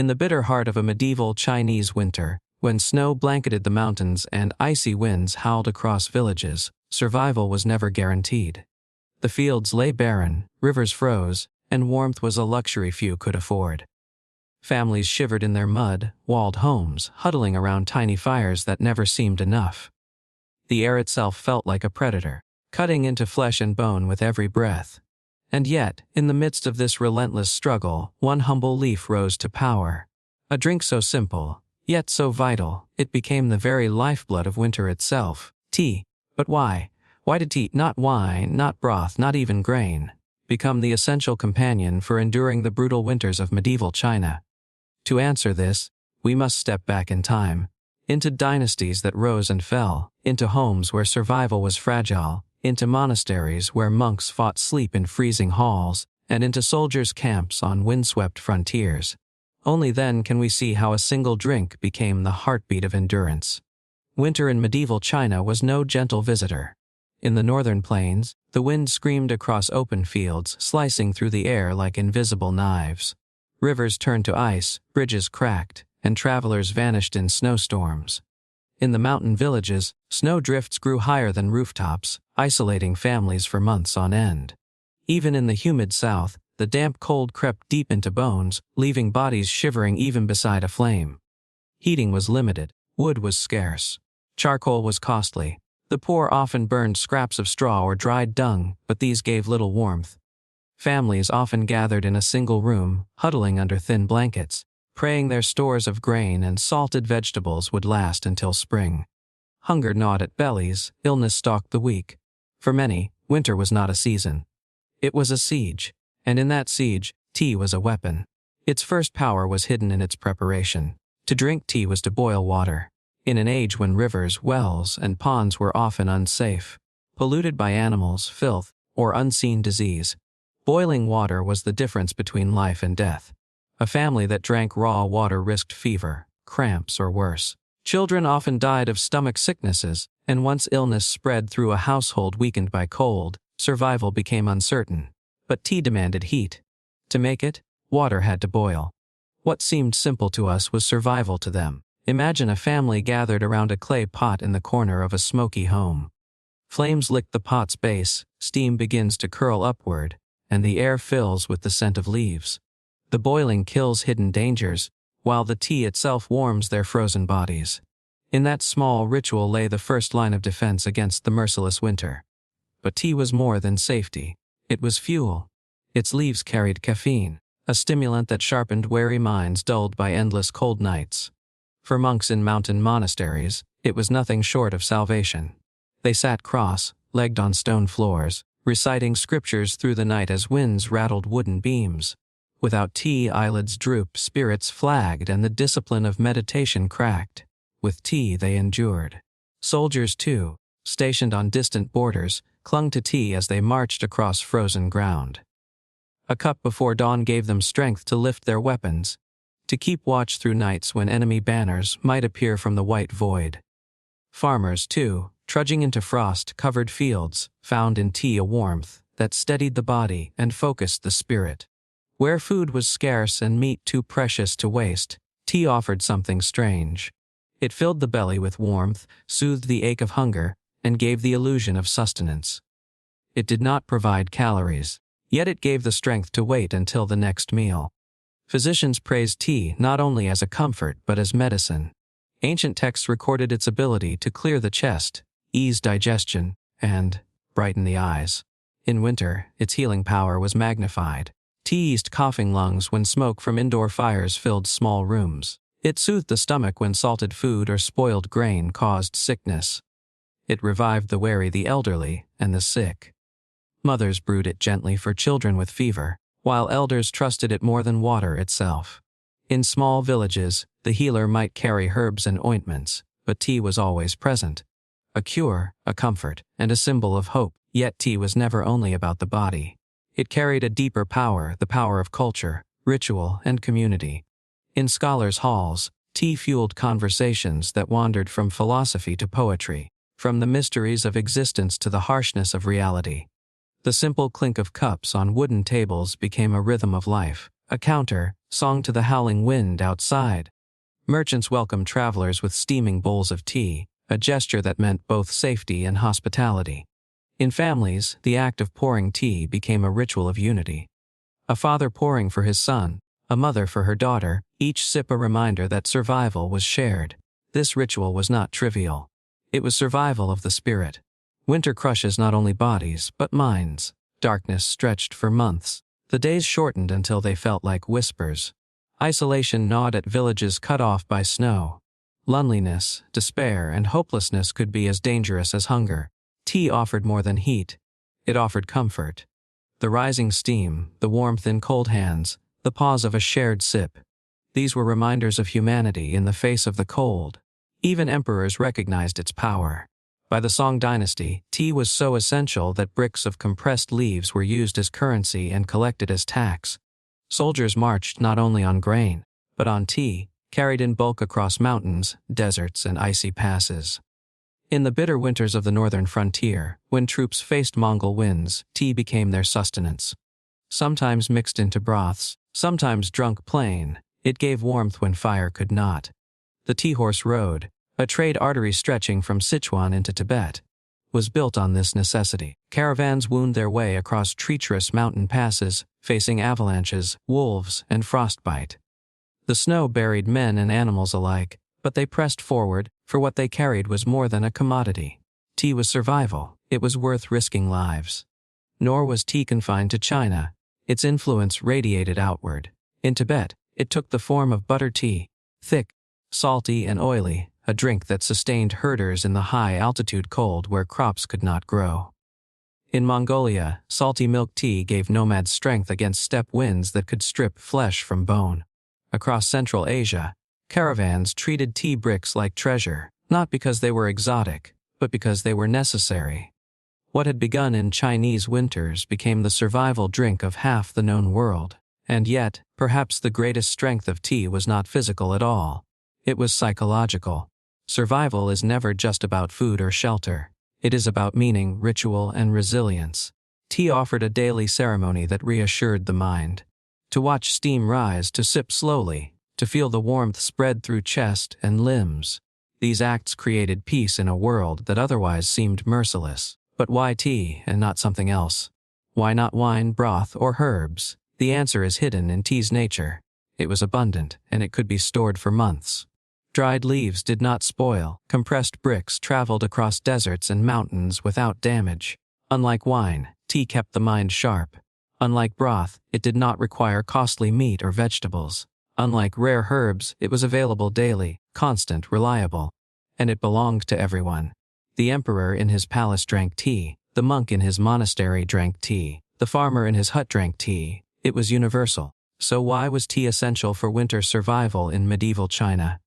In the bitter heart of a medieval Chinese winter, when snow blanketed the mountains and icy winds howled across villages, survival was never guaranteed. The fields lay barren, rivers froze, and warmth was a luxury few could afford. Families shivered in their mud-walled homes, huddling around tiny fires that never seemed enough. The air itself felt like a predator, cutting into flesh and bone with every breath. And yet, in the midst of this relentless struggle, one humble leaf rose to power. A drink so simple, yet so vital, it became the very lifeblood of winter itself: tea. But why? Why did tea, not wine, not broth, not even grain, become the essential companion for enduring the brutal winters of medieval China? To answer this, we must step back in time, into dynasties that rose and fell, into homes where survival was fragile, into monasteries where monks fought sleep in freezing halls, and into soldiers' camps on windswept frontiers. Only then can we see how a single drink became the heartbeat of endurance. Winter in medieval China was no gentle visitor. In the northern plains, the wind screamed across open fields, slicing through the air like invisible knives. Rivers turned to ice, bridges cracked, and travelers vanished in snowstorms. In the mountain villages, snowdrifts grew higher than rooftops, isolating families for months on end. Even in the humid south, the damp cold crept deep into bones, leaving bodies shivering even beside a flame. Heating was limited, wood was scarce, charcoal was costly. The poor often burned scraps of straw or dried dung, but these gave little warmth. Families often gathered in a single room, huddling under thin blankets, praying their stores of grain and salted vegetables would last until spring. Hunger gnawed at bellies, illness stalked the weak. For many, winter was not a season. It was a siege, and in that siege, tea was a weapon. Its first power was hidden in its preparation. To drink tea was to boil water. In an age when rivers, wells, and ponds were often unsafe, polluted by animals, filth, or unseen disease, boiling water was the difference between life and death. A family that drank raw water risked fever, cramps, or worse. Children often died of stomach sicknesses, and once illness spread through a household weakened by cold, survival became uncertain. But tea demanded heat. To make it, water had to boil. What seemed simple to us was survival to them. Imagine a family gathered around a clay pot in the corner of a smoky home. Flames lick the pot's base, steam begins to curl upward, and the air fills with the scent of leaves. The boiling kills hidden dangers, while the tea itself warms their frozen bodies. In that small ritual lay the first line of defense against the merciless winter. But tea was more than safety. It was fuel. Its leaves carried caffeine, a stimulant that sharpened weary minds dulled by endless cold nights. For monks in mountain monasteries, it was nothing short of salvation. They sat cross-legged on stone floors, reciting scriptures through the night as winds rattled wooden beams. Without tea, eyelids drooped, spirits flagged, and the discipline of meditation cracked. With tea, they endured. Soldiers, too, stationed on distant borders, clung to tea as they marched across frozen ground. A cup before dawn gave them strength to lift their weapons, to keep watch through nights when enemy banners might appear from the white void. Farmers, too, trudging into frost-covered fields, found in tea a warmth that steadied the body and focused the spirit. Where food was scarce and meat too precious to waste, tea offered something strange. It filled the belly with warmth, soothed the ache of hunger, and gave the illusion of sustenance. It did not provide calories, yet it gave the strength to wait until the next meal. Physicians praised tea not only as a comfort but as medicine. Ancient texts recorded its ability to clear the chest, ease digestion, and brighten the eyes. In winter, its healing power was magnified. Tea eased coughing lungs when smoke from indoor fires filled small rooms. It soothed the stomach when salted food or spoiled grain caused sickness. It revived the weary, the elderly, and the sick. Mothers brewed it gently for children with fever, while elders trusted it more than water itself. In small villages, the healer might carry herbs and ointments, but tea was always present. A cure, a comfort, and a symbol of hope. Yet tea was never only about the body. It carried a deeper power, the power of culture, ritual, and community. In scholars' halls, tea fueled conversations that wandered from philosophy to poetry, from the mysteries of existence to the harshness of reality. The simple clink of cups on wooden tables became a rhythm of life, a counter song to the howling wind outside. Merchants welcomed travelers with steaming bowls of tea, a gesture that meant both safety and hospitality. In families, the act of pouring tea became a ritual of unity. A father pouring for his son, a mother for her daughter, each sip a reminder that survival was shared. This ritual was not trivial. It was survival of the spirit. Winter crushes not only bodies, but minds. Darkness stretched for months. The days shortened until they felt like whispers. Isolation gnawed at villages cut off by snow. Loneliness, despair, and hopelessness could be as dangerous as hunger. Tea offered more than heat. It offered comfort. The rising steam, the warmth in cold hands, the pause of a shared sip. These were reminders of humanity in the face of the cold. Even emperors recognized its power. By the Song dynasty, tea was so essential that bricks of compressed leaves were used as currency and collected as tax. Soldiers marched not only on grain, but on tea, carried in bulk across mountains, deserts, and icy passes. In the bitter winters of the northern frontier, when troops faced Mongol winds, tea became their sustenance. Sometimes mixed into broths, sometimes drunk plain, it gave warmth when fire could not. The Tea Horse Road, a trade artery stretching from Sichuan into Tibet, was built on this necessity. Caravans wound their way across treacherous mountain passes, facing avalanches, wolves, and frostbite. The snow buried men and animals alike, but they pressed forward, for what they carried was more than a commodity. Tea was survival. It was worth risking lives. Nor was tea confined to China. Its influence radiated outward. In Tibet, it took the form of butter tea, thick, salty, and oily, a drink that sustained herders in the high-altitude cold where crops could not grow. In Mongolia, salty milk tea gave nomads strength against steppe winds that could strip flesh from bone. Across Central Asia, caravans treated tea bricks like treasure, not because they were exotic, but because they were necessary. What had begun in Chinese winters became the survival drink of half the known world. And yet, perhaps the greatest strength of tea was not physical at all. It was psychological. Survival is never just about food or shelter. It is about meaning, ritual, and resilience. Tea offered a daily ceremony that reassured the mind. To watch steam rise, to sip slowly, to feel the warmth spread through chest and limbs. These acts created peace in a world that otherwise seemed merciless. But why tea and not something else? Why not wine, broth, or herbs? The answer is hidden in tea's nature. It was abundant, and it could be stored for months. Dried leaves did not spoil. Compressed bricks traveled across deserts and mountains without damage. Unlike wine, tea kept the mind sharp. Unlike broth, it did not require costly meat or vegetables. Unlike rare herbs, it was available daily, constant, reliable. And it belonged to everyone. The emperor in his palace drank tea. The monk in his monastery drank tea. The farmer in his hut drank tea. It was universal. So why was tea essential for winter survival in medieval China?